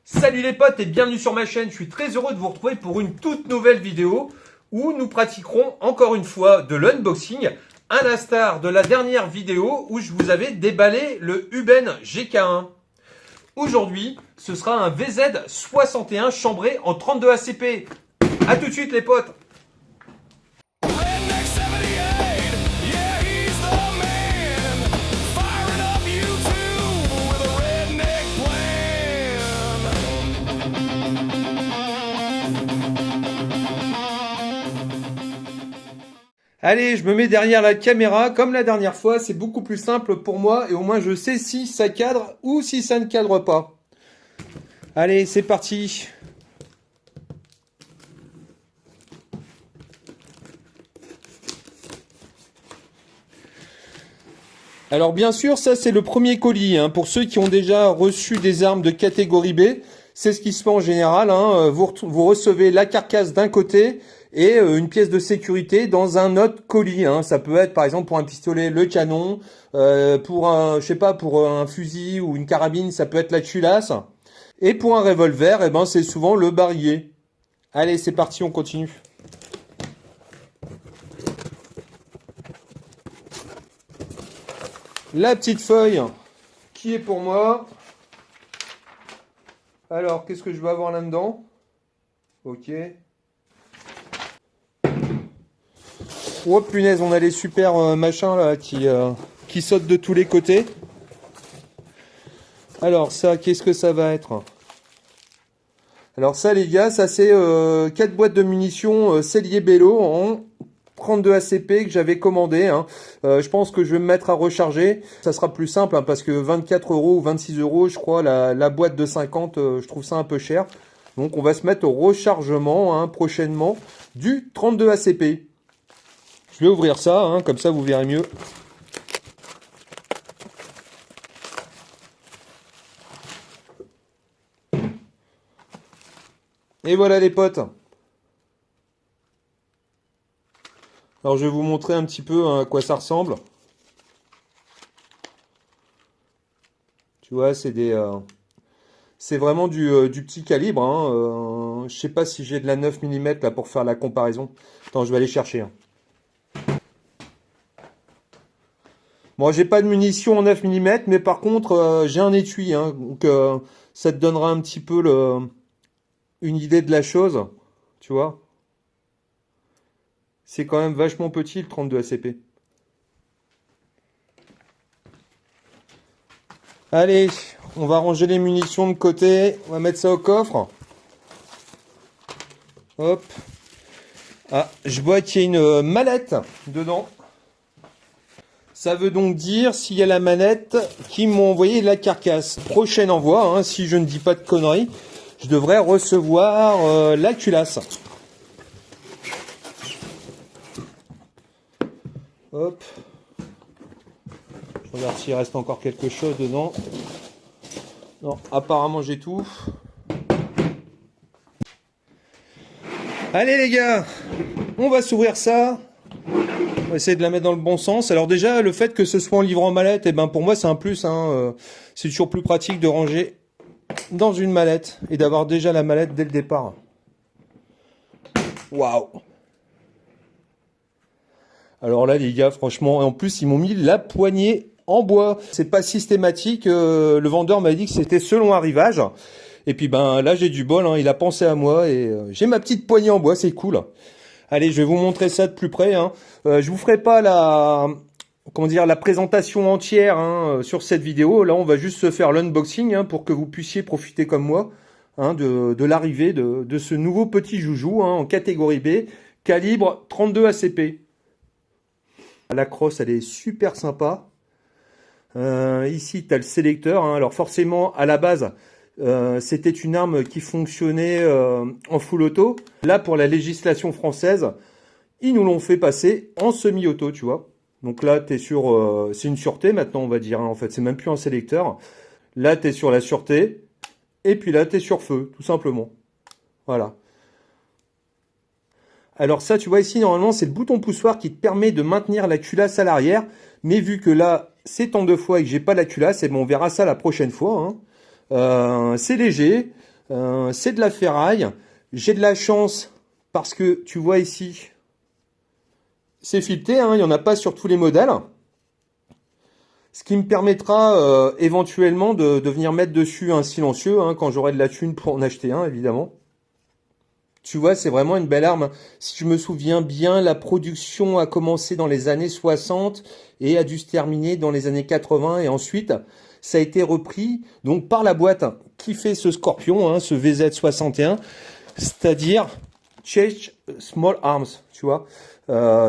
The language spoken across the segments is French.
Salut les potes et bienvenue sur ma chaîne, je suis très heureux de vous retrouver pour une toute nouvelle vidéo où nous pratiquerons encore une fois de l'unboxing, à l'instar de la dernière vidéo où je vous avais déballé le Huben GK1. Aujourd'hui, ce sera un VZ61 chambré en 32 ACP. A tout de suite les potes. Allez, je me mets derrière la caméra. Comme la dernière fois, c'est beaucoup plus simple pour moi et au moins je sais si ça cadre ou si ça ne cadre pas. Allez, c'est parti. Alors bien sûr, ça c'est le premier colis. Pour ceux qui ont déjà reçu des armes de catégorie B, c'est ce qui se fait en général. Vous recevez la carcasse d'un côté et une pièce de sécurité dans un autre colis. Ça peut être par exemple pour un pistolet le canon, pour un, je sais pas, pour un fusil ou une carabine, ça peut être la culasse. Et pour un revolver, c'est souvent le barillet. Allez, c'est parti, on continue. La petite feuille qui est pour moi. Alors, qu'est-ce que je vais avoir là-dedans? Ok. Oh punaise, on a les super machins là qui sautent de tous les côtés. Alors ça, qu'est-ce que ça va être? Alors ça les gars, ça c'est 4 boîtes de munitions Cellier Bello en 32 ACP que j'avais commandé. Je pense que je vais me mettre à recharger. Ça sera plus simple parce que 24 € ou 26 € je crois la boîte de 50, je trouve ça un peu cher. Donc on va se mettre au rechargement prochainement du 32 ACP. Je vais ouvrir ça, comme ça vous verrez mieux. Et voilà les potes. Alors je vais vous montrer un petit peu à quoi ça ressemble. Tu vois, c'est c'est vraiment du petit calibre. Je sais pas si j'ai de la 9 mm là pour faire la comparaison. Attends, je vais aller chercher. Bon, j'ai pas de munitions en 9 mm, mais par contre, j'ai un étui. Donc, ça te donnera un petit peu une idée de la chose. Tu vois. C'est quand même vachement petit le 32 ACP. Allez, on va ranger les munitions de côté. On va mettre ça au coffre. Hop. Ah, je vois qu'il y a une mallette dedans. Ça veut donc dire, s'il y a la manette, qui m'ont envoyé la carcasse. Prochain envoi, si je ne dis pas de conneries, je devrais recevoir la culasse. Hop. Je regarde s'il reste encore quelque chose dedans. Non, apparemment j'ai tout. Allez les gars, on va s'ouvrir ça. On va essayer de la mettre dans le bon sens. Alors déjà, le fait que ce soit en livre en mallette, pour moi c'est un plus. C'est toujours plus pratique de ranger dans une mallette et d'avoir déjà la mallette dès le départ. Waouh! Alors là les gars, franchement, en plus ils m'ont mis la poignée en bois. C'est pas systématique. Le vendeur m'a dit que c'était selon arrivage. Et puis là j'ai du bol. Il a pensé à moi et j'ai ma petite poignée en bois. C'est cool. Allez, je vais vous montrer ça de plus près. Je vous ferai pas la présentation entière sur cette vidéo. Là, on va juste se faire l'unboxing pour que vous puissiez profiter comme moi de l'arrivée de ce nouveau petit joujou en catégorie B, calibre 32 ACP. La crosse, elle est super sympa. Ici, tu as le sélecteur. Alors forcément, à la base, c'était une arme qui fonctionnait en full auto. Là, pour la législation française, ils nous l'ont fait passer en semi-auto, tu vois. Donc là, tu es sur... c'est une sûreté maintenant, on va dire. En fait, c'est même plus un sélecteur. Là, tu es sur la sûreté. Et puis là, tu es sur feu, tout simplement. Voilà. Alors ça, tu vois ici, normalement, c'est le bouton poussoir qui te permet de maintenir la culasse à l'arrière. Mais vu que là, c'est en deux fois et que j'ai pas la culasse, on verra ça la prochaine fois. C'est léger. C'est de la ferraille. J'ai de la chance parce que tu vois ici, c'est fileté, hein, il n'y en a pas sur tous les modèles. Ce qui me permettra éventuellement de venir mettre dessus un silencieux hein, quand j'aurai de la thune pour en acheter un, évidemment. Tu vois, c'est vraiment une belle arme. Si je me souviens bien, la production a commencé dans les années 60 et a dû se terminer dans les années 80. Et ensuite, ça a été repris donc par la boîte qui fait ce Scorpion, hein, ce VZ61, c'est-à-dire Czech Small Arms, tu vois.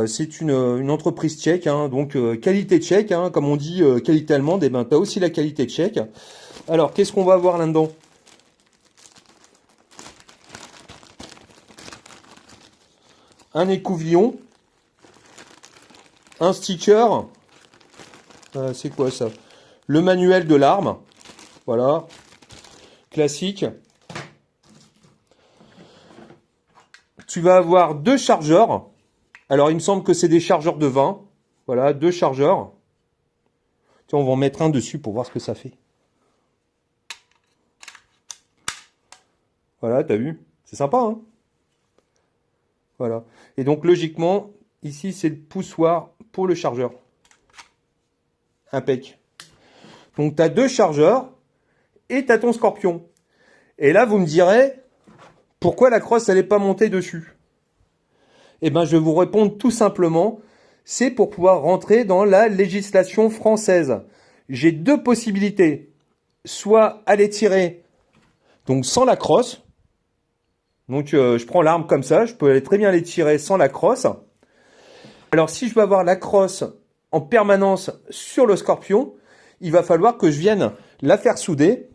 C'est une entreprise tchèque, hein, donc qualité tchèque, hein, comme on dit qualité allemande, et ben tu as aussi la qualité tchèque. Alors, qu'est-ce qu'on va avoir là-dedans? Un écouvillon, un sticker, c'est quoi ça? Le manuel de l'arme, voilà, classique. Tu vas avoir 2 chargeurs. Alors, il me semble que c'est des chargeurs de 20. Voilà, 2 chargeurs. Tiens, on va en mettre un dessus pour voir ce que ça fait. Voilà, t'as vu? C'est sympa, hein? Voilà. Et donc, logiquement, ici, c'est le poussoir pour le chargeur. Impec. Donc, tu as 2 chargeurs et tu as ton Scorpion. Et là, vous me direz, pourquoi la crosse, elle n'est pas montée dessus? Eh bien, je vais vous répondre tout simplement, c'est pour pouvoir rentrer dans la législation française. J'ai 2 possibilités. Soit aller tirer donc sans la crosse. Donc, je prends l'arme comme ça, je peux très bien les tirer sans la crosse. Alors, si je veux avoir la crosse en permanence sur le Scorpion, il va falloir que je vienne la faire souder.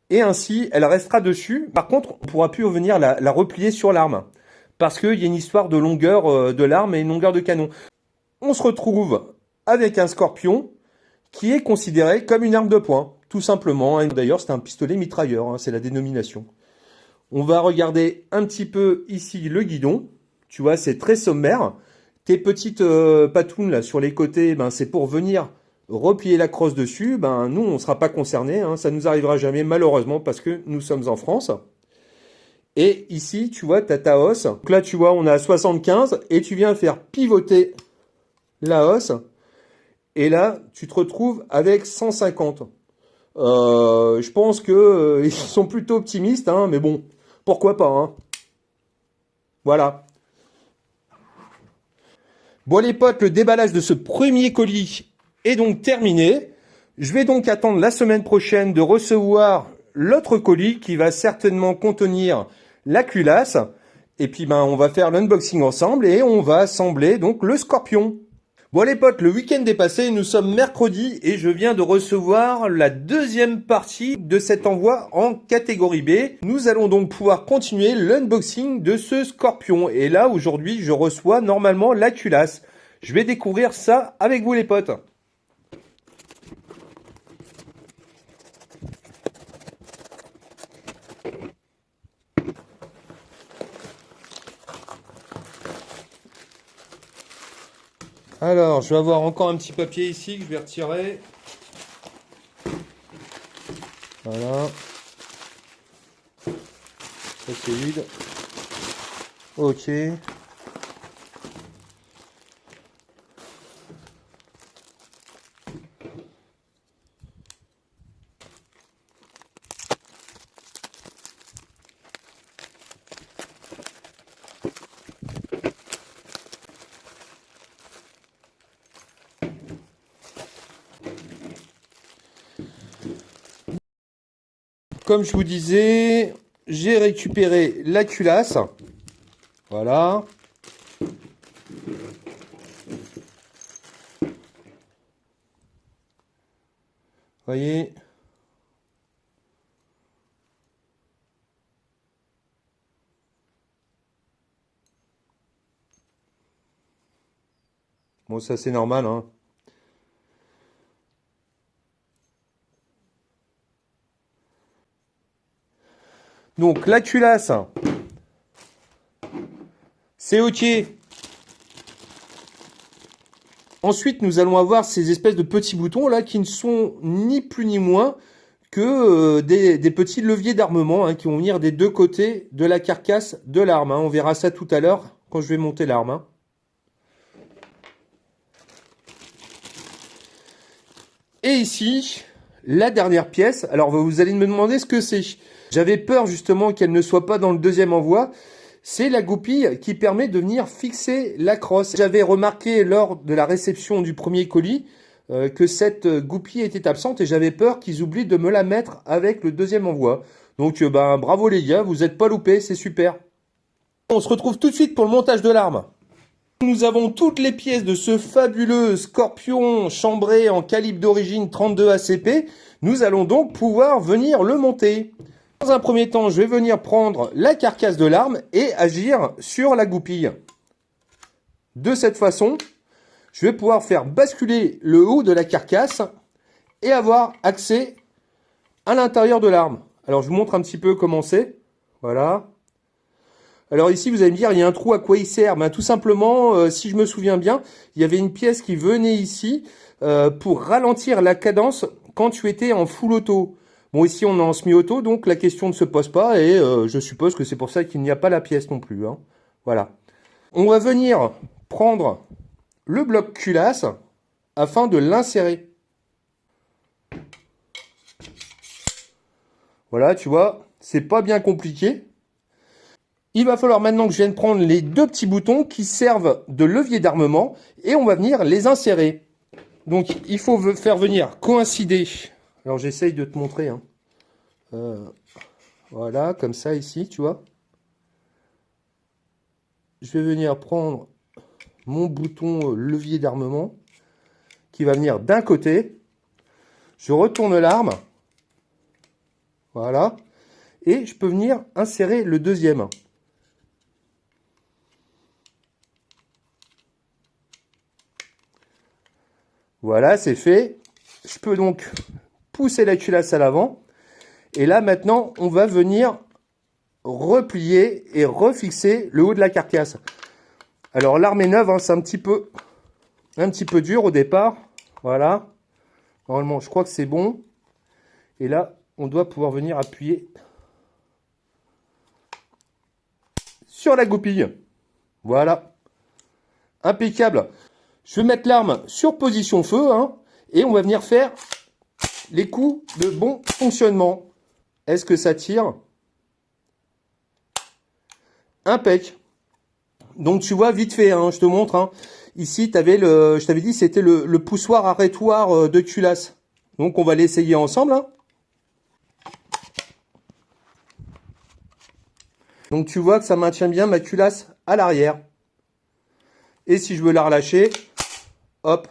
Et ainsi, elle restera dessus. Par contre, on ne pourra plus revenir la replier sur l'arme. Parce qu'il y a une histoire de longueur de l'arme et une longueur de canon. On se retrouve avec un Scorpion qui est considéré comme une arme de poing. Tout simplement. D'ailleurs, c'est un pistolet mitrailleur, hein, c'est la dénomination. On va regarder un petit peu ici le guidon. Tu vois, c'est très sommaire. Tes petites patounes là sur les côtés, ben, c'est pour venir replier la crosse dessus. Ben, nous, on ne sera pas concernés. Hein, ça nous arrivera jamais, malheureusement, parce que nous sommes en France. Et ici, tu vois, tu as ta hausse. Donc là, tu vois, on a 75 et tu viens faire pivoter la hausse. Et là, tu te retrouves avec 150. Je pense que ils sont plutôt optimistes, hein, mais bon, pourquoi pas, hein. Voilà. Bon les potes, le déballage de ce premier colis est donc terminé. Je vais donc attendre la semaine prochaine de recevoir l'autre colis qui va certainement contenir la culasse. Et puis ben on va faire l'unboxing ensemble et on va assembler donc le Scorpion. Bon les potes, le week-end est passé, nous sommes mercredi et je viens de recevoir la deuxième partie de cet envoi en catégorie B. Nous allons donc pouvoir continuer l'unboxing de ce Scorpion. Et là aujourd'hui je reçois normalement la culasse. Je vais découvrir ça avec vous les potes. Alors, je vais avoir encore un petit papier ici que je vais retirer. Voilà. Ça c'est vide. Ok. Comme je vous disais, j'ai récupéré la culasse. Voilà. Voyez. Bon, ça c'est normal, hein. Donc la culasse, c'est ok. Ensuite, nous allons avoir ces espèces de petits boutons là qui ne sont ni plus ni moins que des petits leviers d'armement hein, qui vont venir des deux côtés de la carcasse de l'arme. Hein. On verra ça tout à l'heure quand je vais monter l'arme. Hein. Et ici, la dernière pièce. Alors vous allez me demander ce que c'est. J'avais peur justement qu'elle ne soit pas dans le deuxième envoi. C'est la goupille qui permet de venir fixer la crosse. J'avais remarqué lors de la réception du premier colis que cette goupille était absente et j'avais peur qu'ils oublient de me la mettre avec le deuxième envoi. Donc bravo les gars, vous n'êtes pas loupés, c'est super. On se retrouve tout de suite pour le montage de l'arme. Nous avons toutes les pièces de ce fabuleux Scorpion chambré en calibre d'origine 32 ACP. Nous allons donc pouvoir venir le monter. Dans un premier temps, je vais venir prendre la carcasse de l'arme et agir sur la goupille. De cette façon, je vais pouvoir faire basculer le haut de la carcasse et avoir accès à l'intérieur de l'arme. Alors, je vous montre un petit peu comment c'est. Voilà. Alors ici, vous allez me dire, il y a un trou, à quoi il sert? Ben, tout simplement, si je me souviens bien, il y avait une pièce qui venait ici pour ralentir la cadence quand tu étais en full auto. Bon, ici, on est en semi-auto, donc la question ne se pose pas et je suppose que c'est pour ça qu'il n'y a pas la pièce non plus. Hein. Voilà. On va venir prendre le bloc culasse afin de l'insérer. Voilà, tu vois, c'est pas bien compliqué. Il va falloir maintenant que je vienne prendre les deux petits boutons qui servent de levier d'armement et on va venir les insérer. Donc, il faut faire venir coïncider. Alors, j'essaye de te montrer. Hein. Voilà, comme ça ici, tu vois. Je vais venir prendre mon bouton levier d'armement qui va venir d'un côté. Je retourne l'arme. Voilà. Et je peux venir insérer le deuxième. Voilà, c'est fait. Je peux donc pousser la culasse à l'avant. Et là, maintenant, on va venir replier et refixer le haut de la carcasse. Alors, l'arme est neuve, hein, c'est un petit peu dur au départ. Voilà. Normalement, je crois que c'est bon. Et là, on doit pouvoir venir appuyer sur la goupille. Voilà. Impeccable. Je vais mettre l'arme sur position feu, hein, et on va venir faire les coups de bon fonctionnement. Est-ce que ça tire? Impec. Donc tu vois, vite fait, hein, je te montre. Hein. Ici, je t'avais dit, c'était le poussoir arrêtoir de culasse. Donc on va l'essayer ensemble. Hein. Donc tu vois que ça maintient bien ma culasse à l'arrière. Et si je veux la relâcher, hop,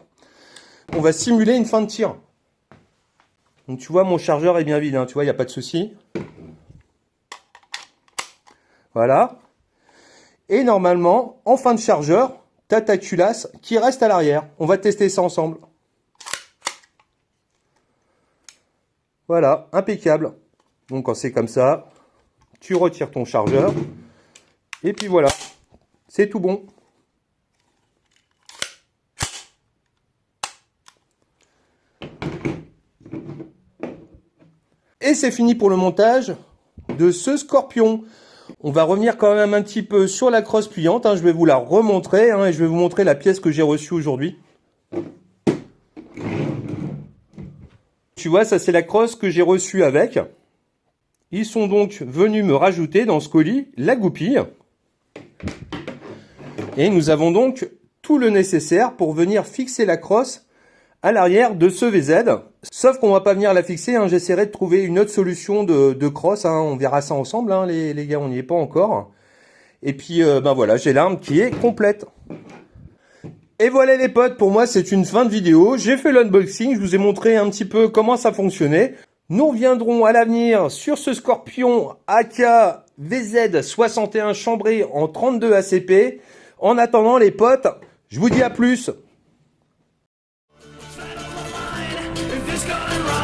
on va simuler une fin de tir. Donc tu vois, mon chargeur est bien vide, hein, tu vois, il n'y a pas de souci. Voilà. Et normalement, en fin de chargeur, tu as ta culasse qui reste à l'arrière. On va tester ça ensemble. Voilà, impeccable. Donc quand c'est comme ça, tu retires ton chargeur. Et puis voilà, c'est tout bon. Et c'est fini pour le montage de ce Scorpion. On va revenir quand même un petit peu sur la crosse pliante. Hein. Je vais vous la remontrer hein, et je vais vous montrer la pièce que j'ai reçue aujourd'hui. Tu vois, ça c'est la crosse que j'ai reçue avec. Ils sont donc venus me rajouter dans ce colis la goupille. Et nous avons donc tout le nécessaire pour venir fixer la crosse à l'arrière de ce VZ. Sauf qu'on va pas venir la fixer, hein. J'essaierai de trouver une autre solution de crosse, hein. On verra ça ensemble, hein, les gars, on n'y est pas encore. Et puis, voilà, j'ai l'arme qui est complète. Et voilà les potes, pour moi c'est une fin de vidéo. J'ai fait l'unboxing, je vous ai montré un petit peu comment ça fonctionnait. Nous reviendrons à l'avenir sur ce Scorpion AK VZ61 chambré en 32 ACP. En attendant les potes, je vous dis à plus. If it's gonna run